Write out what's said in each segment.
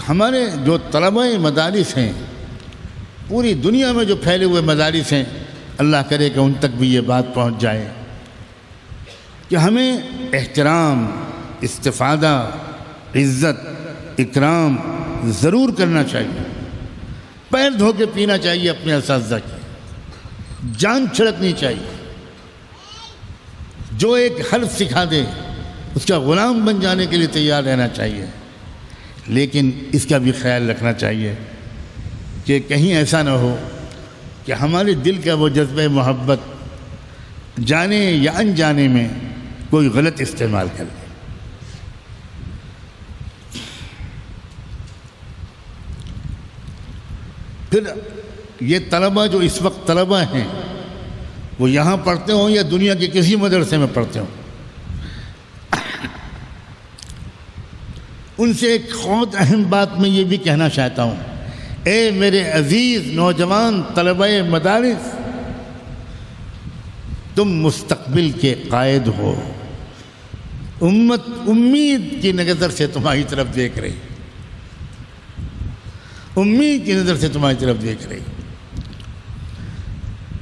ہمارے جو طلبہ مدارس ہیں، پوری دنیا میں جو پھیلے ہوئے مدارس ہیں، اللہ کرے کہ ان تک بھی یہ بات پہنچ جائے کہ ہمیں احترام، استفادہ، عزت، اکرام ضرور کرنا چاہیے۔ پیر دھو کے پینا چاہیے اپنے اساتذہ کی، جان چھڑکنی چاہیے۔ جو ایک حرف سکھا دے اس کا غلام بن جانے کے لیے تیار رہنا چاہیے، لیکن اس کا بھی خیال رکھنا چاہیے کہ کہیں ایسا نہ ہو کہ ہمارے دل کا وہ جذبہ محبت جانے یا انجانے میں کوئی غلط استعمال کر لے۔ پھر یہ طلبہ جو اس وقت طلبہ ہیں، وہ یہاں پڑھتے ہوں یا دنیا کے کسی مدرسے میں پڑھتے ہوں، ان سے ایک بہت اہم بات میں یہ بھی کہنا چاہتا ہوں، اے میرے عزیز نوجوان طلبہ مدارس، تم مستقبل کے قائد ہو۔ امت امید کی نظر سے تمہاری طرف دیکھ رہی، امید کی نظر سے تمہاری طرف دیکھ رہی۔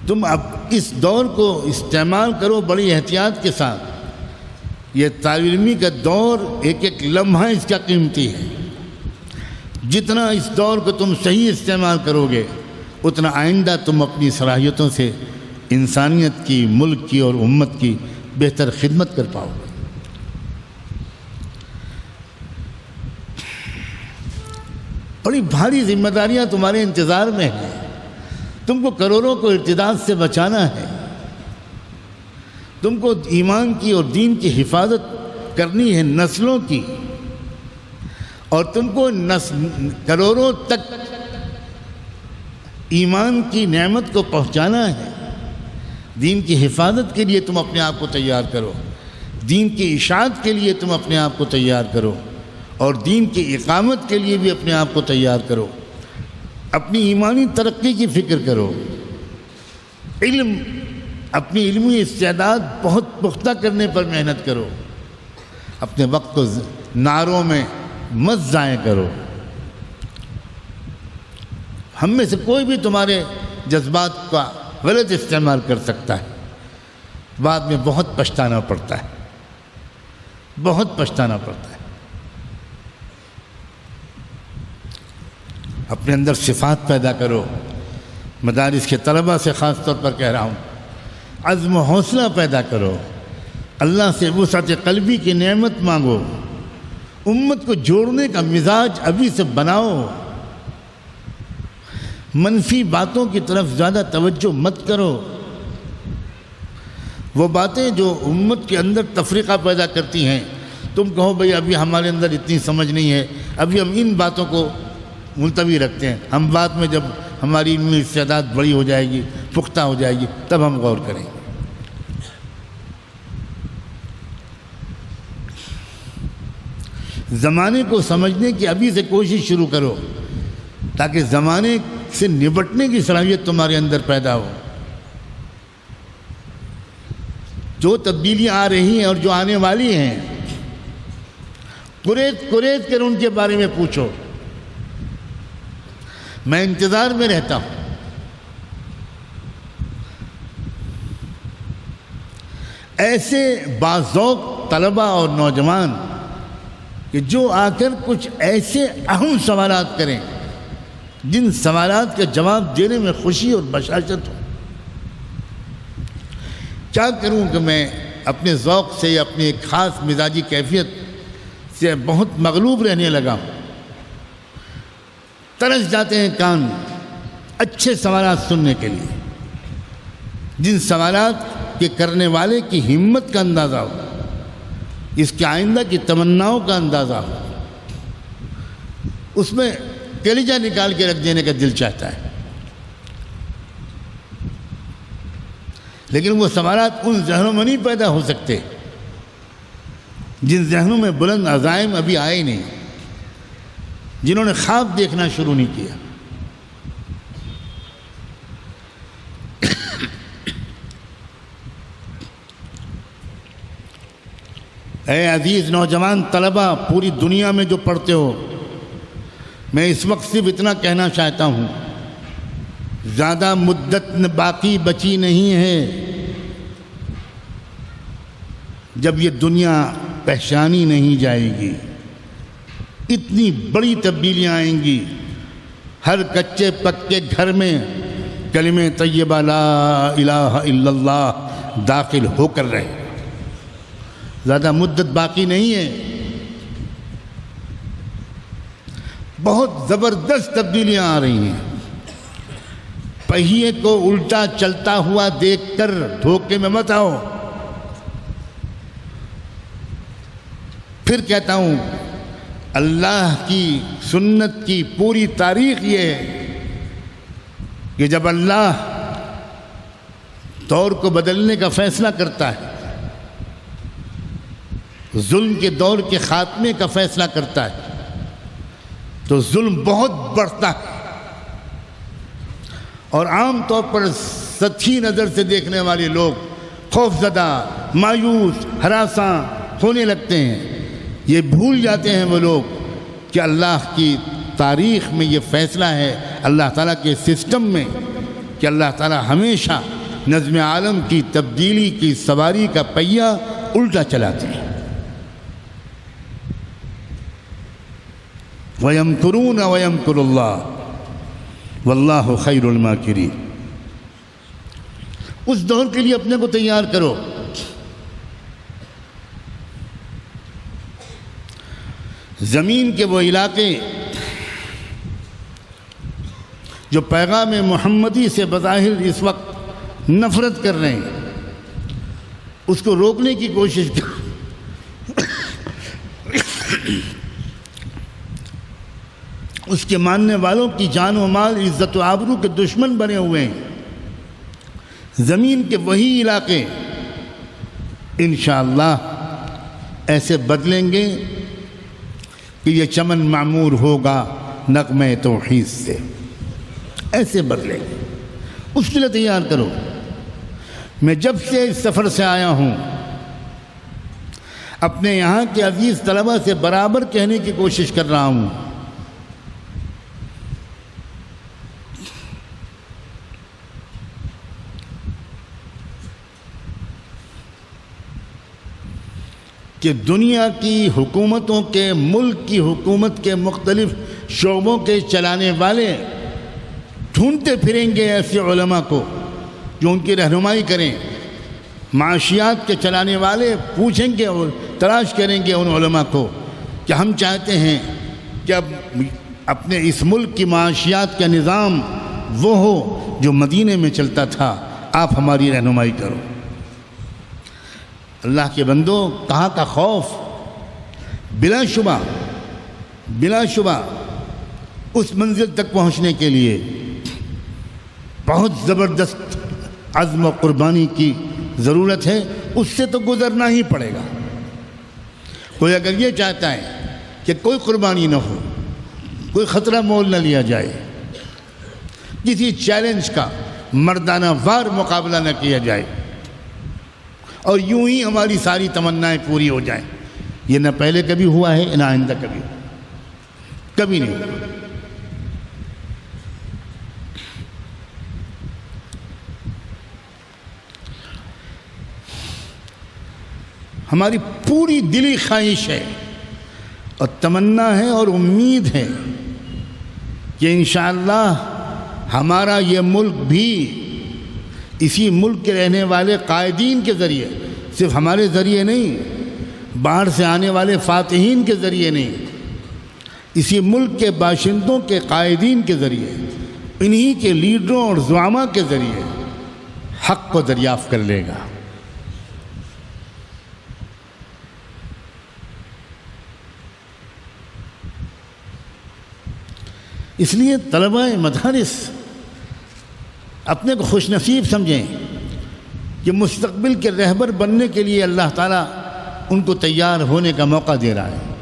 تم اب اس دور کو استعمال کرو بڑی احتیاط کے ساتھ۔ یہ طالب علمی کا دور ایک ایک لمحہ اس کا قیمتی ہے۔ جتنا اس دور کو تم صحیح استعمال کرو گے، اتنا آئندہ تم اپنی صلاحیتوں سے انسانیت کی، ملک کی اور امت کی بہتر خدمت کر پاؤ گے۔ بڑی بھاری ذمہ داریاں تمہارے انتظار میں ہیں۔ تم کو کروڑوں کو ارتداد سے بچانا ہے، تم کو ایمان کی اور دین کی حفاظت کرنی ہے، نسلوں کی، اور تم کو کروڑوں تک ایمان کی نعمت کو پہنچانا ہے۔ دین کی حفاظت کے لیے تم اپنے آپ کو تیار کرو، دین کی اشاعت کے لیے تم اپنے آپ کو تیار کرو، اور دین کی اقامت کے لیے بھی اپنے آپ کو تیار کرو۔ اپنی ایمانی ترقی کی فکر کرو، اپنی علمی استعداد بہت پختہ کرنے پر محنت کرو، اپنے وقت کو نعروں میں مت ضائع کرو۔ ہم میں سے کوئی بھی تمہارے جذبات کا غلط استعمال کر سکتا ہے، بعد میں بہت پچھتانا پڑتا ہے، بہت پچھتانا پڑتا ہے۔ اپنے اندر صفات پیدا کرو۔ مدارس کے طلبہ سے خاص طور پر کہہ رہا ہوں، عزم و حوصلہ پیدا کرو، اللہ سے وسعت قلبی کی نعمت مانگو، امت کو جوڑنے کا مزاج ابھی سے بناؤ، منفی باتوں کی طرف زیادہ توجہ مت کرو۔ وہ باتیں جو امت کے اندر تفریقہ پیدا کرتی ہیں، تم کہو بھئی ابھی ہمارے اندر اتنی سمجھ نہیں ہے، ابھی ہم ان باتوں کو ملتوی رکھتے ہیں، ہم بعد میں جب ہماری علمی استعداد بڑی ہو جائے گی، پختہ ہو جائے گی، تب ہم غور کریں گے۔ زمانے کو سمجھنے کی ابھی سے کوشش شروع کرو، تاکہ زمانے سے نبٹنے کی صلاحیت تمہارے اندر پیدا ہو۔ جو تبدیلیاں آ رہی ہیں اور جو آنے والی ہیں، قریت کر ان کے بارے میں پوچھو۔ میں انتظار میں رہتا ہوں۔ ایسے باذوق طلبہ اور نوجوان کہ جو آ کر کچھ ایسے اہم سوالات کریں جن سوالات کا جواب دینے میں خوشی اور بشاشت ہو۔ کیا کروں کہ میں اپنے ذوق سے یا اپنی ایک خاص مزاجی کیفیت سے بہت مغلوب رہنے لگا ہوں۔ ترس جاتے ہیں کان اچھے سوالات سننے کے لیے، جن سوالات کے کرنے والے کی ہمت کا اندازہ ہو، اس کے آئندہ کی تمناؤں کا اندازہ ہو، اس میں کلیجہ نکال کے رکھ دینے کا دل چاہتا ہے۔ لیکن وہ سوالات ان ذہنوں میں نہیں پیدا ہو سکتے جن ذہنوں میں بلند عزائم ابھی آئے نہیں، جنہوں نے خواب دیکھنا شروع نہیں کیا۔ اے عزیز نوجوان طلبہ، پوری دنیا میں جو پڑھتے ہو، میں اس وقت صرف اتنا کہنا چاہتا ہوں، زیادہ مدت باقی بچی نہیں ہے جب یہ دنیا پہچانی نہیں جائے گی۔ اتنی بڑی تبدیلیاں آئیں گی، ہر کچے پکے گھر میں کلمہ طیبہ لا الہ الا اللہ داخل ہو کر رہے۔ زیادہ مدت باقی نہیں ہے، بہت زبردست تبدیلیاں آ رہی ہیں۔ پہیے کو الٹا چلتا ہوا دیکھ کر دھوکے میں مت آؤ۔ پھر کہتا ہوں، اللہ کی سنت کی پوری تاریخ یہ ہے کہ جب اللہ دور کو بدلنے کا فیصلہ کرتا ہے، ظلم کے دور کے خاتمے کا فیصلہ کرتا ہے، تو ظلم بہت بڑھتا ہے، اور عام طور پر سطحی نظر سے دیکھنے والے لوگ خوف زدہ، مایوس، ہراساں ہونے لگتے ہیں۔ یہ بھول جاتے ہیں وہ لوگ کہ اللہ کی تاریخ میں یہ فیصلہ ہے، اللہ تعالیٰ کے سسٹم میں، کہ اللہ تعالیٰ ہمیشہ نظم عالم کی تبدیلی کی سواری کا پہیہ الٹا چلاتے ہیں۔ وَيَمْكُرُونَ وَيَمْكُرُ اللَّهُ وَاللَّهُ خَيْرُ الْمَاكِرِينَ۔ اس دور کے لیے اپنے کو تیار کرو۔ زمین کے وہ علاقے جو پیغام محمدی سے بظاہر اس وقت نفرت کر رہے ہیں، اس کو روکنے کی کوشش کرو۔ اس کے ماننے والوں کی جان و مال، عزت و آبرو کے دشمن بنے ہوئے ہیں۔ زمین کے وہی علاقے انشاءاللہ ایسے بدلیں گے کہ یہ چمن معمور ہوگا نغمہ توحید سے، ایسے بدلیں گے۔ اس کے لیے تیار کرو۔ میں جب سے اس سفر سے آیا ہوں، اپنے یہاں کے عزیز طلبہ سے برابر کہنے کی کوشش کر رہا ہوں کہ دنیا کی حکومتوں کے، ملک کی حکومت کے مختلف شعبوں کے چلانے والے ڈھونڈتے پھریں گے ایسے علماء کو جو ان کی رہنمائی کریں۔ معاشیات کے چلانے والے پوچھیں گے اور تلاش کریں گے ان علماء کو کہ ہم چاہتے ہیں کہ اب اپنے اس ملک کی معاشیات کا نظام وہ ہو جو مدینے میں چلتا تھا، آپ ہماری رہنمائی کرو۔ اللہ کے بندو، کہاں کا خوف! بلا شبہ اس منزل تک پہنچنے کے لیے بہت زبردست عزم و قربانی کی ضرورت ہے۔ اس سے تو گزرنا ہی پڑے گا۔ کوئی اگر یہ چاہتا ہے کہ کوئی قربانی نہ ہو، کوئی خطرہ مول نہ لیا جائے، کسی چیلنج کا مردانہ وار مقابلہ نہ کیا جائے، اور یوں ہی ہماری ساری تمنائیں پوری ہو جائیں، یہ نہ پہلے کبھی ہوا ہے نہ آئندہ کبھی نہیں ہوا۔ ہماری پوری دلی خواہش ہے اور تمنا ہے اور امید ہے کہ انشاءاللہ ہمارا یہ ملک بھی اسی ملک کے رہنے والے قائدین کے ذریعے، صرف ہمارے ذریعے نہیں، باہر سے آنے والے فاتحین کے ذریعے نہیں، اسی ملک کے باشندوں کے قائدین کے ذریعے، انہی کے لیڈروں اور زعماء کے ذریعے حق کو دریافت کر لے گا۔ اس لیے طلبہ مدارس اپنے کو خوش نصیب سمجھیں کہ مستقبل کے رہبر بننے کے لیے اللہ تعالیٰ ان کو تیار ہونے کا موقع دے رہا ہے۔